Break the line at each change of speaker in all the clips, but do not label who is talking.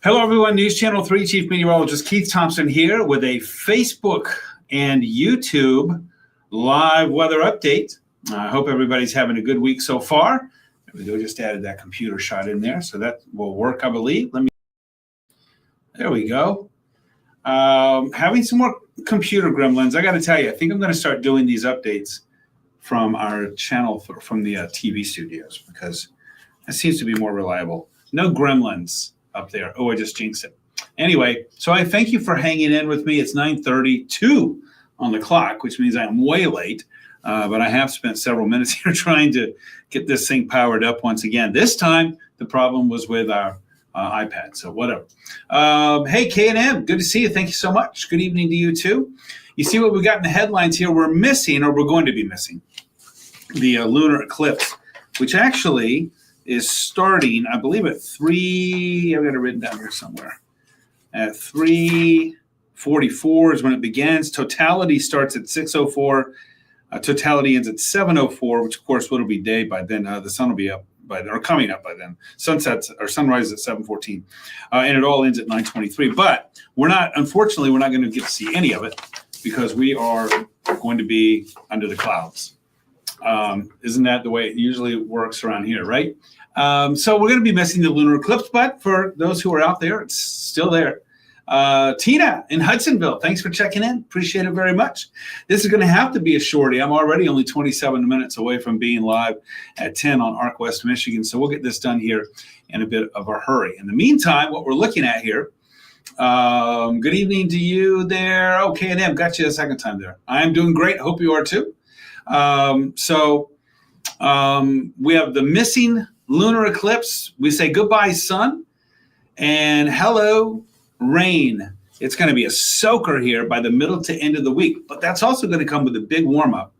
Hello, everyone. News Channel 3 Chief Meteorologist Keith Thompson here with a Facebook and YouTube live weather update. I hope everybody's having a good week so far. There we go. Just added that computer shot in there, so that will work, I believe. There we go. Having some more computer gremlins. I got to tell you, I think I'm going to start doing these updates from our channel, from the TV studios, because that seems to be more reliable. No gremlins up there. Oh, I just jinxed it. Anyway, so I thank you for hanging in with me. It's 9:32 on the clock, which means I'm way late, but I have spent several minutes here trying to get this thing powered up once again. This time, the problem was with our iPad, so whatever. Hey, K&M, good to see you. Thank you so much. Good evening to you, too. You see what we got in the headlines here? We're missing, or we're going to be missing, the lunar eclipse, which actually is starting, I believe, at 3, I've got it written down here somewhere. At 3:44 is when it begins. Totality starts at 6:04. Totality ends at 7:04, which, of course, will be day by then. The sun will be up by then, or coming up by then. Sunsets or sunrise at 7:14. And it all ends at 9:23. But unfortunately, we're not going to get to see any of it because we are going to be under the clouds. Isn't that the way it usually works around here, right? So we're going to be missing the lunar eclipse, but for those who are out there, it's still there. Tina in Hudsonville, thanks for checking in. Appreciate it very much. This is going to have to be a shorty. I'm already only 27 minutes away from being live at 10 on Arc West, Michigan, so we'll get this done here in a bit of a hurry. In the meantime, what we're looking at here, good evening to you there. Oh, K&M, got you a second time there. I am doing great. Hope you are too. We have the missing lunar eclipse. We say goodbye, sun, and hello, rain. It's going to be a soaker here by the middle to end of the week, but that's also going to come with a big warm-up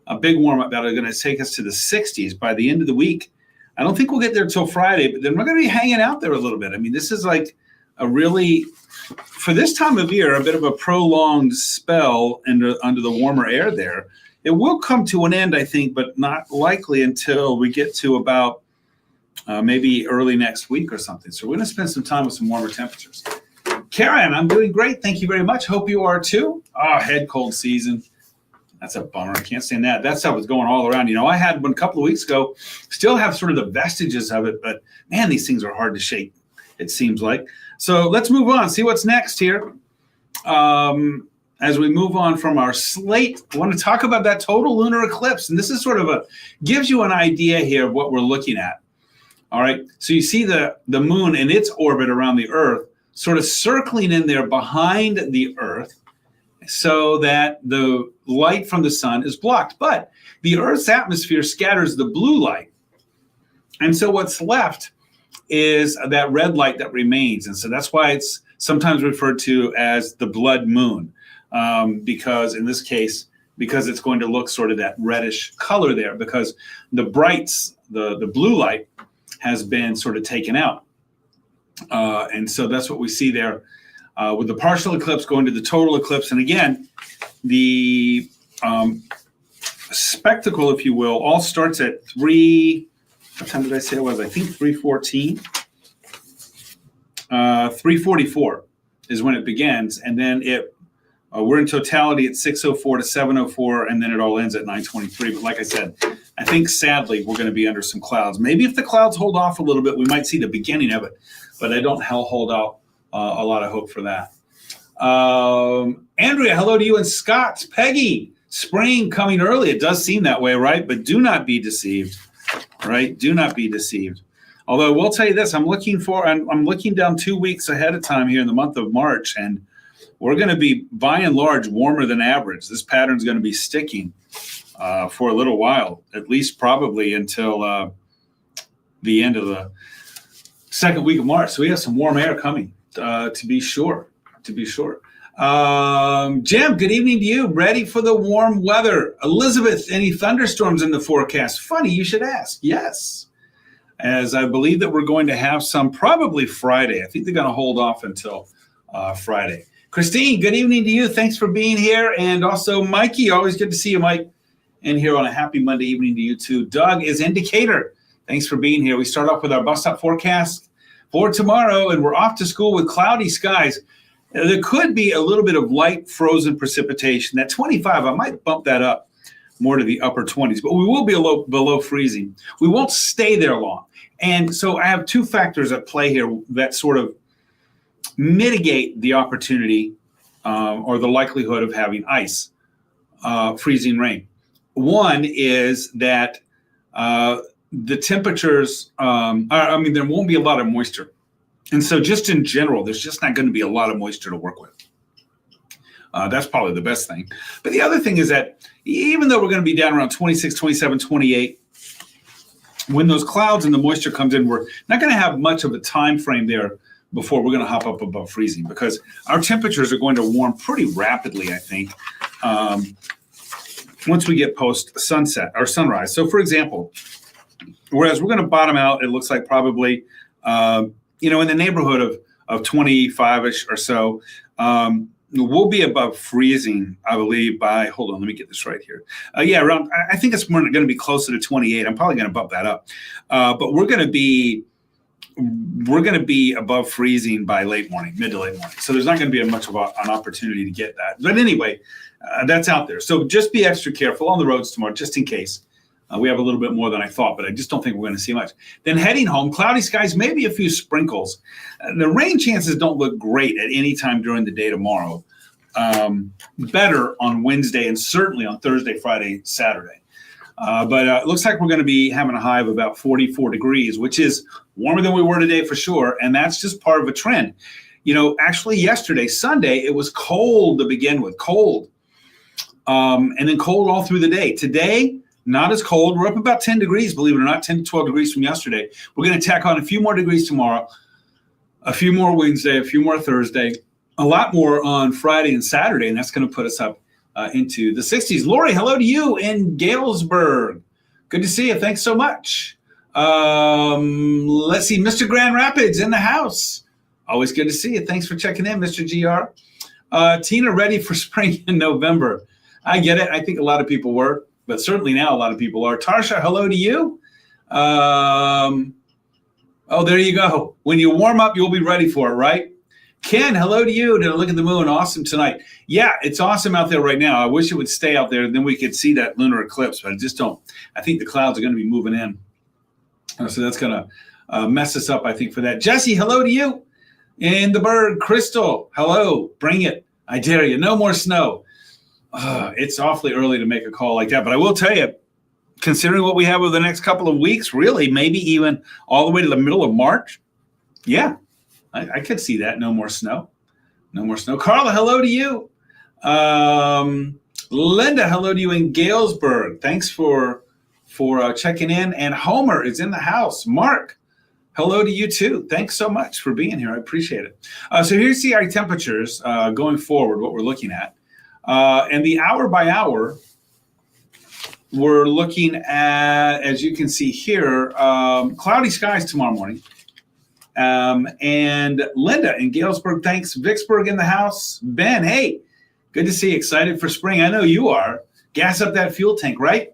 that are going to take us to the 60s by the end of the week. I don't think we'll get there till Friday, but then we're going to be hanging out there a little bit. I mean, this is like a really, for this time of year, a bit of a prolonged spell under the warmer air there. It will come to an end, I think, but not likely until we get to about maybe early next week or something. So we're going to spend some time with some warmer temperatures. Karen, I'm doing great. Thank you very much. Hope you are too. Head cold season. That's a bummer. I can't stand that. That stuff was going all around. You know, I had one a couple of weeks ago, still have sort of the vestiges of it, but man, these things are hard to shake, it seems like. So let's move on, see what's next here. As we move on from our slate, I want to talk about that total lunar eclipse. And this is sort of gives you an idea here of what we're looking at. All right. So you see the moon in its orbit around the Earth sort of circling in there behind the Earth so that the light from the sun is blocked. But the Earth's atmosphere scatters the blue light. And so what's left is that red light that remains. And so that's why it's sometimes referred to as the blood moon. Because in this case, because it's going to look sort of that reddish color there, because the brights, the blue light has been sort of taken out. And so that's what we see there with the partial eclipse going to the total eclipse. And again, the spectacle, if you will, all starts at what time did I say it was? I think 3:14. 3:44 is when it begins. And then we're in totality at 6:04 to 7:04, and then it all ends at 9:23. But like I said, I think sadly we're going to be under some clouds. Maybe if the clouds hold off a little bit, we might see the beginning of it. But I don't hold out a lot of hope for that. Andrea, hello to you and Scott. Peggy, spring coming early. It does seem that way, right? But do not be deceived, right? Do not be deceived. Although I will tell you this, I'm looking down 2 weeks ahead of time here in the month of March, and we're going to be, by and large, warmer than average. This pattern is going to be sticking for a little while, at least probably until the end of the second week of March. So we have some warm air coming, to be sure. Jim, good evening to you. Ready for the warm weather. Elizabeth, any thunderstorms in the forecast? Funny you should ask. Yes. As I believe that we're going to have some probably Friday. I think they're going to hold off until Friday. Christine, good evening to you. Thanks for being here. And also Mikey, always good to see you, Mike. And here on a happy Monday evening to you too. Doug is Indicator. Thanks for being here. We start off with our bus stop forecast for tomorrow, and we're off to school with cloudy skies. There could be a little bit of light frozen precipitation. That 25, I might bump that up more to the upper 20s, but we will be below freezing. We won't stay there long. And so I have two factors at play here that sort of mitigate the opportunity or the likelihood of having ice, freezing rain. One is that the temperatures, there won't be a lot of moisture. And so just in general, there's just not going to be a lot of moisture to work with. That's probably the best thing. But the other thing is that even though we're going to be down around 26, 27, 28, when those clouds and the moisture comes in, we're not going to have much of a time frame there before we're going to hop up above freezing, because our temperatures are going to warm pretty rapidly, I think, once we get post sunset or sunrise. So, for example, whereas we're going to bottom out, it looks like probably, in the neighborhood of 25-ish or so. We'll be above freezing, I believe, by, hold on, let me get this right here. Around, I think it's going to be closer to 28. I'm probably going to bump that up. But we're going to be above freezing by late morning, mid to late morning. So there's not going to be much of an opportunity to get that. But anyway, that's out there. So just be extra careful on the roads tomorrow, just in case. We have a little bit more than I thought, but I just don't think we're going to see much. Then heading home, cloudy skies, maybe a few sprinkles. The rain chances don't look great at any time during the day tomorrow. Better on Wednesday and certainly on Thursday, Friday, Saturday. But it looks like we're going to be having a high of about 44 degrees, which is warmer than we were today for sure. And that's just part of a trend. Actually yesterday, Sunday, it was cold to begin with, cold. And then cold all through the day. Today, not as cold. We're up about 10 degrees, believe it or not, 10 to 12 degrees from yesterday. We're going to tack on a few more degrees tomorrow, a few more Wednesday, a few more Thursday, a lot more on Friday and Saturday, and that's going to put us up into the 60s. Lori, hello to you in Galesburg. Good to see you. Thanks so much. Let's see, Mr. Grand Rapids in the house. Always good to see you. Thanks for checking in, Mr. GR. Tina, ready for spring in November. I get it. I think a lot of people were. But certainly now a lot of people are. Tarsha, hello to you. There you go. When you warm up, you'll be ready for it, right? Ken, hello to you. Did I look at the moon? Awesome tonight. Yeah, it's awesome out there right now. I wish it would stay out there, and then we could see that lunar eclipse, but I just don't. I think the clouds are going to be moving in. So that's going to mess us up, I think, for that. Jesse, hello to you. In the bird, Crystal, hello. Bring it. I dare you. No more snow. It's awfully early to make a call like that, but I will tell you, considering what we have over the next couple of weeks, really, maybe even all the way to the middle of March, yeah, I could see that. No more snow. No more snow. Carla, hello to you. Linda, hello to you in Galesburg. Thanks for checking in. And Homer is in the house. Mark, hello to you too. Thanks so much for being here. I appreciate it. So here's our temperatures going forward, what we're looking at. And the hour by hour, we're looking at, as you can see here, cloudy skies tomorrow morning. And Linda in Galesburg, thanks. Vicksburg in the house. Ben, hey, good to see you. Excited for spring. I know you are. Gas up that fuel tank, right?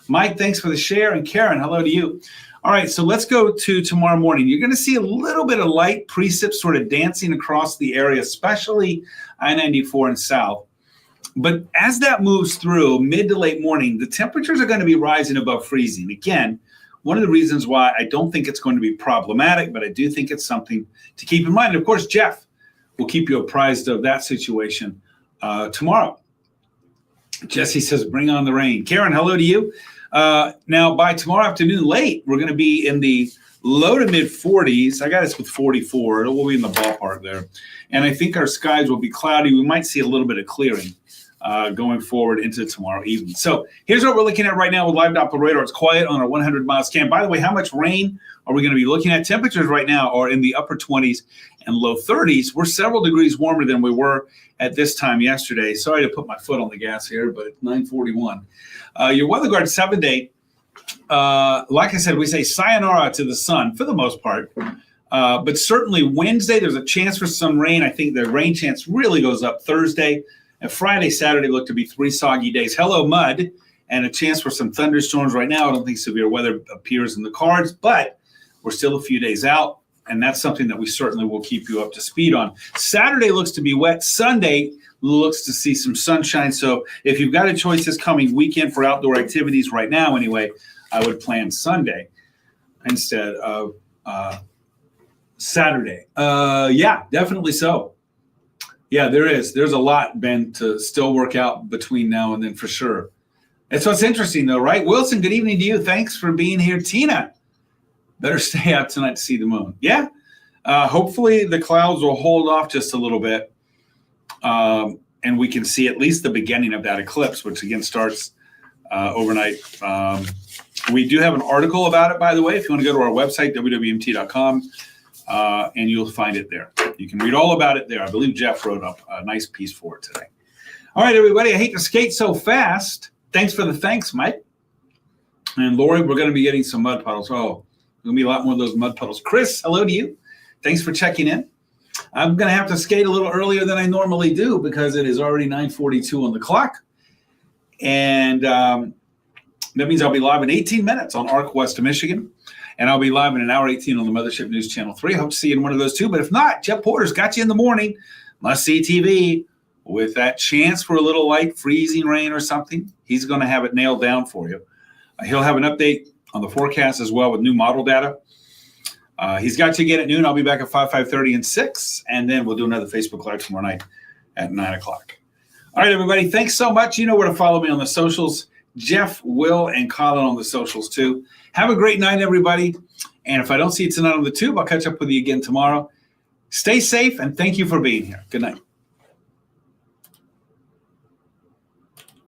Mike, thanks for the share. And Karen, hello to you. All right, so let's go to tomorrow morning. You're going to see a little bit of light precip sort of dancing across the area, especially I-94 and south. But as that moves through mid to late morning, the temperatures are going to be rising above freezing. Again, one of the reasons why I don't think it's going to be problematic, but I do think it's something to keep in mind. And of course, Jeff will keep you apprised of that situation tomorrow. Jesse says, bring on the rain. Karen, hello to you. Now, by tomorrow afternoon late, we're going to be in the low to mid 40s. I got us with 44. It will be in the ballpark there. And I think our skies will be cloudy. We might see a little bit of clearing going forward into tomorrow evening. So here's what we're looking at right now with live Doppler radar. It's quiet on our 100-mile scan. By the way, how much rain are we going to be looking at? Temperatures right now are in the upper 20s and low 30s. We're several degrees warmer than we were at this time yesterday. Sorry to put my foot on the gas here, but it's 9:41. Your weather guard 7-day. Like I said, we say sayonara to the sun for the most part. But certainly Wednesday, there's a chance for some rain. I think the rain chance really goes up Thursday. And Friday, Saturday look to be 3 soggy days. Hello, mud, and a chance for some thunderstorms right now. I don't think severe weather appears in the cards, but we're still a few days out. And that's something that we certainly will keep you up to speed on. Saturday looks to be wet. Sunday looks to see some sunshine. So if you've got a choice this coming weekend for outdoor activities right now anyway, I would plan Sunday instead of Saturday. Yeah, definitely so. Yeah, there's a lot, Ben, to still work out between now and then for sure. And so it's interesting though, right? Wilson, good evening to you. Thanks for being here. Tina, better stay out tonight to see the moon. Yeah. Hopefully the clouds will hold off just a little bit. And we can see at least the beginning of that eclipse, which again starts overnight. We do have an article about it, by the way, if you want to go to our website, WWMT.com, and you'll find it there. You can read all about it there. I believe Jeff wrote up a nice piece for it today. All right, everybody, I hate to skate so fast. Thanks for the thanks, Mike. And Lori, we're going to be getting some mud puddles. Oh, there's going to be a lot more of those mud puddles. Chris, hello to you. Thanks for checking in. I'm going to have to skate a little earlier than I normally do because it is already 9:42 on the clock. And that means I'll be live in 18 minutes on ARC West of Michigan. And I'll be live in an hour 18 on the Mothership News Channel 3. I hope to see you in one of those two. But if not, Jeff Porter's got you in the morning. Must-see TV with that chance for a little light freezing rain or something. He's going to have it nailed down for you. He'll have an update on the forecast as well with new model data. He's got you again at noon. I'll be back at 5:30, and 6. And then we'll do another Facebook Live tomorrow night at 9 o'clock. All right, everybody. Thanks so much. You know where to follow me on the socials. Jeff, Will, and Colin on the socials, too. Have a great night, everybody. And if I don't see you tonight on the tube, I'll catch up with you again tomorrow. Stay safe, and thank you for being here. Good night.